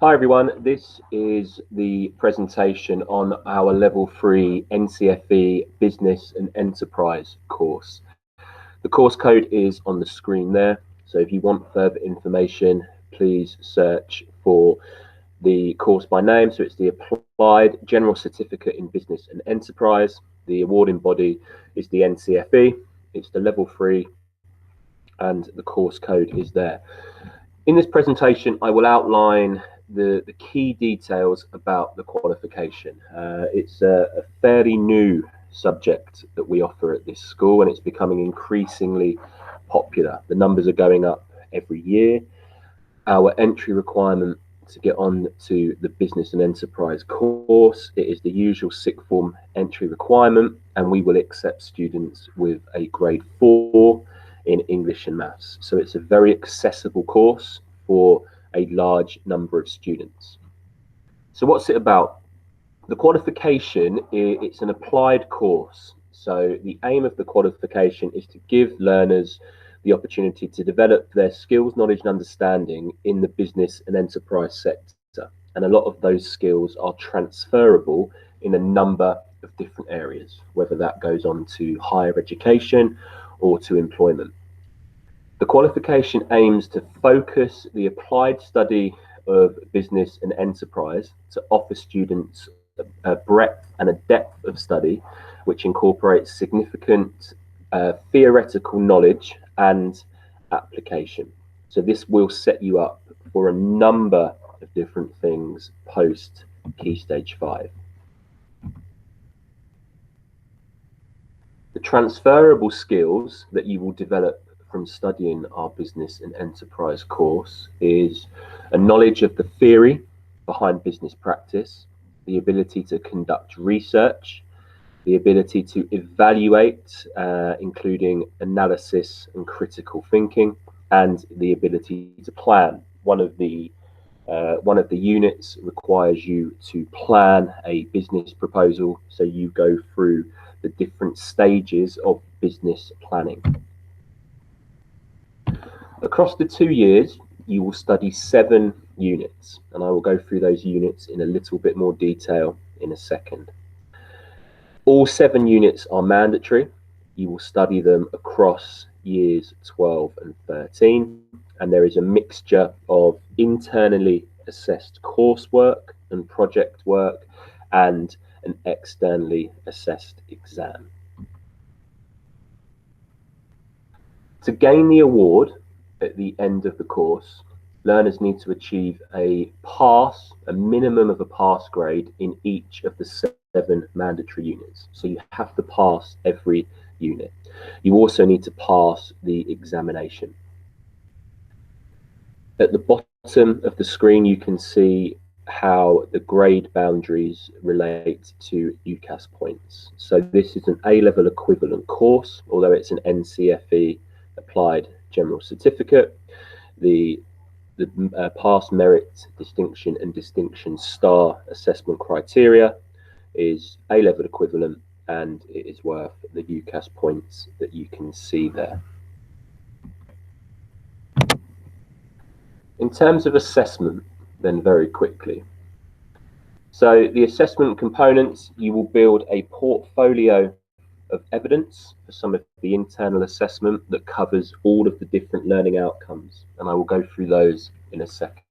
Hi everyone, this is the presentation on our Level 3 NCFE Business and Enterprise course. The course code is on the screen there, so if you want further information, please search for the course by name. So it's the Applied General Certificate in Business and Enterprise. The awarding body is the NCFE, it's the Level 3, and the course code is there. In this presentation, I will outline the key details about the qualification. It's a fairly new subject that we offer at this school, and it's becoming increasingly popular. The numbers are going up every year. Our entry requirement to get on to the Business and Enterprise course, it is the usual sixth form entry requirement, and we will accept students with a grade 4 in English and Maths. So it's a very accessible course for a large number of students. So what's it about? The qualification, it's an applied course. So the aim of the qualification is to give learners the opportunity to develop their skills, knowledge and understanding in the business and enterprise sector. And a lot of those skills are transferable in a number of different areas, whether that goes on to higher education or to employment. The qualification aims to focus the applied study of business and enterprise to offer students a breadth and a depth of study which incorporates significant theoretical knowledge and application. So this will set you up for a number of different things post Key Stage 5. The transferable skills that you will develop from studying our business and enterprise course is a knowledge of the theory behind business practice, the ability to conduct research, the ability to evaluate, including analysis and critical thinking, and the ability to plan. One of the units requires you to plan a business proposal, so you go through the different stages of business planning. Across the 2 years, you will study 7 units, and I will go through those units in a little bit more detail in a second. All 7 units are mandatory. You will study them across years 12 and 13, and there is a mixture of internally assessed coursework and project work and an externally assessed exam. To gain the award at the end of the course, learners need to achieve a minimum of a pass grade in each of the 7 mandatory units. So you have to pass every unit. You also need to pass the examination. At the bottom of the screen, you can see how the grade boundaries relate to UCAS points. So this is an A-level equivalent course, although it's an NCFE applied general certificate. The pass, merit, distinction and distinction star assessment criteria is A-level equivalent, and it is worth the UCAS points that you can see there. In terms of assessment, then very quickly. So the assessment components, you will build a portfolio of evidence for some of the internal assessment that covers all of the different learning outcomes, and I will go through those in a second.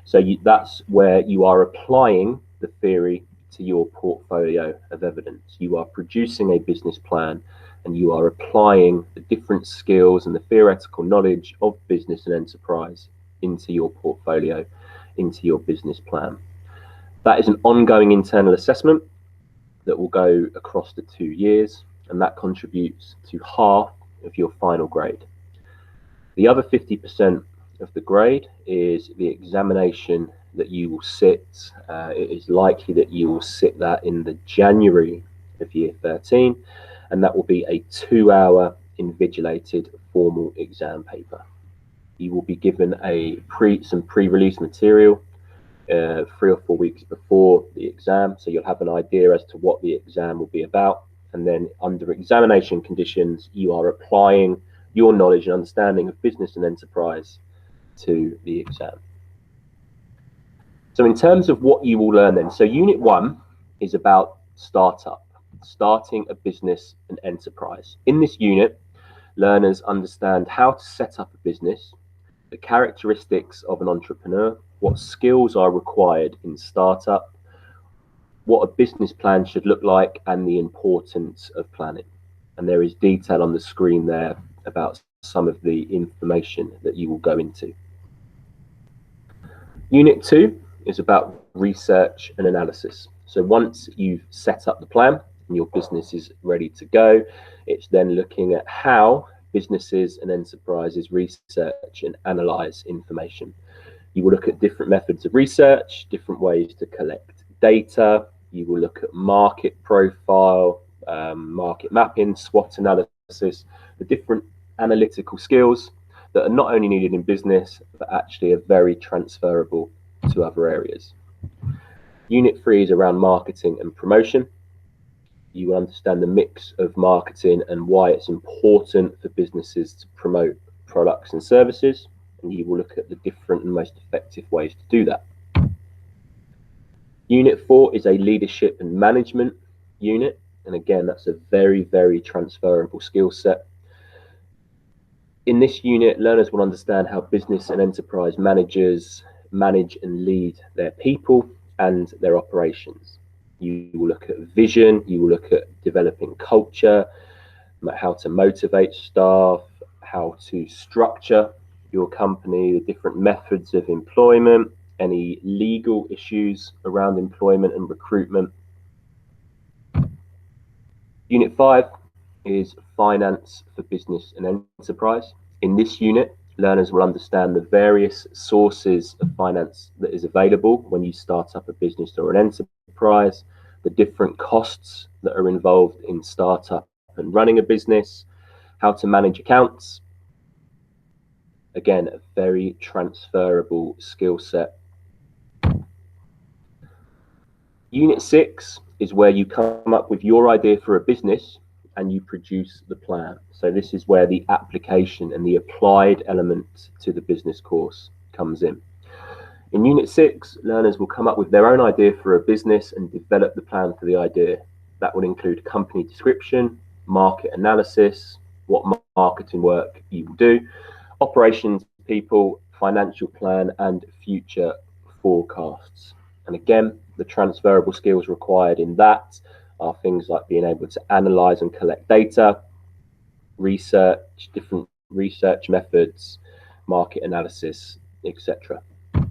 So that's where you are applying the theory to your portfolio of evidence. You are producing a business plan and you are applying the different skills and the theoretical knowledge of business and enterprise into your portfolio, into your business plan. That is an ongoing internal assessment that will go across the 2 years, and that contributes to half of your final grade. The other 50% of the grade is the examination that you will sit. It is likely that you will sit that in the January of year 13, and that will be a 2-hour invigilated formal exam paper. You will be given some pre-release material 3 or 4 weeks before the exam, so you'll have an idea as to what the exam will be about, and then under examination conditions you are applying your knowledge and understanding of business and enterprise to the exam. So in terms of what you will learn then, so Unit 1 is about starting a business and enterprise. In this unit, learners understand how to set up a business, the characteristics of an entrepreneur, what skills are required in startup, what a business plan should look like, and the importance of planning. And there is detail on the screen there about some of the information that you will go into. Unit 2 is about research and analysis. So once you've set up the plan and your business is ready to go, it's then looking at how businesses and enterprises research and analyze information. You will look at different methods of research, different ways to collect data. You will look at market profile, market mapping, SWOT analysis, the different analytical skills that are not only needed in business, but actually are very transferable to other areas. Unit 3 is around marketing and promotion. You understand the mix of marketing and why it's important for businesses to promote products and services. And you will look at the different and most effective ways to do that. Unit 4 is a leadership and management unit. And again, that's a very, very transferable skill set. In this unit, learners will understand how business and enterprise managers manage and lead their people and their operations. You will look at vision, you will look at developing culture, how to motivate staff, how to structure your company, the different methods of employment, any legal issues around employment and recruitment. Unit 5 is finance for business and enterprise. In this unit, learners will understand the various sources of finance that is available when you start up a business or an enterprise, the different costs that are involved in startup and running a business, how to manage accounts. Again, a very transferable skill set. Unit 6 is where you come up with your idea for a business and you produce the plan. So this is where the application and the applied element to the business course comes in. In Unit 6, learners will come up with their own idea for a business and develop the plan for the idea. That would include company description, market analysis, what marketing work you will do, operations people, financial plan, and future forecasts. And again, the transferable skills required in that are things like being able to analyze and collect data, research, different research methods, market analysis, etc. And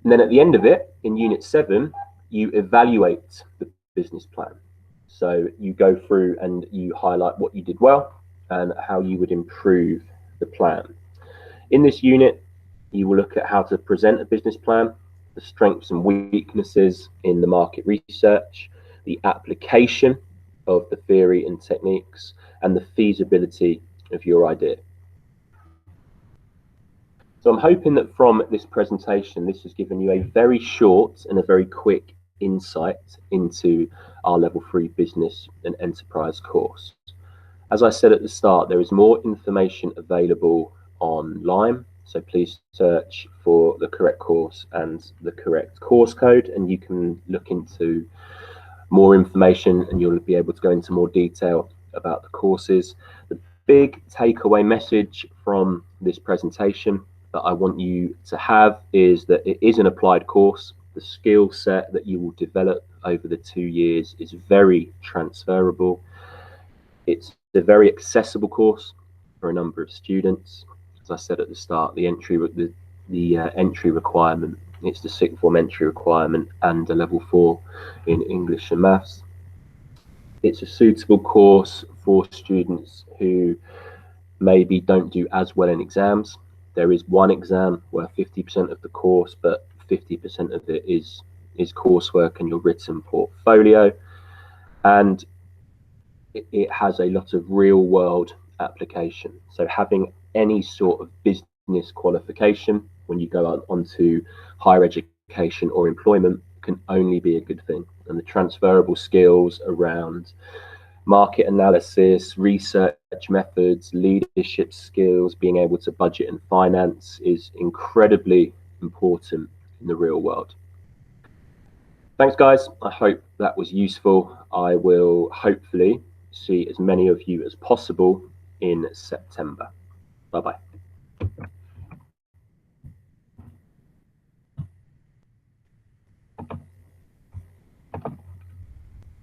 then at the end of it, in Unit 7, you evaluate the business plan. So you go through and you highlight what you did well and how you would improve the plan. In this unit, you will look at how to present a business plan, the strengths and weaknesses in the market research, the application of the theory and techniques, and the feasibility of your idea. So I'm hoping that from this presentation, this has given you a very short and a very quick insight into our Level 3 Business and Enterprise course. As I said at the start, there is more information available online. So please search for the correct course and the correct course code, and you can look into more information and you'll be able to go into more detail about the courses. The big takeaway message from this presentation that I want you to have is that it is an applied course. The skill set that you will develop over the 2 years is very transferable. It's a very accessible course for a number of students. As I said at the start, the entry requirement, it's the sixth form entry requirement and a level 4 in English and maths. It's a suitable course for students who maybe don't do as well in exams. There is one exam where 50% of the course, but 50% of it is coursework and your written portfolio. And it has a lot of real world application. So having any sort of business qualification when you go on to higher education or employment can only be a good thing. And the transferable skills around market analysis, research methods, leadership skills, being able to budget and finance is incredibly important in the real world. Thanks, guys. I hope that was useful. I will hopefully see as many of you as possible in September. Bye-bye.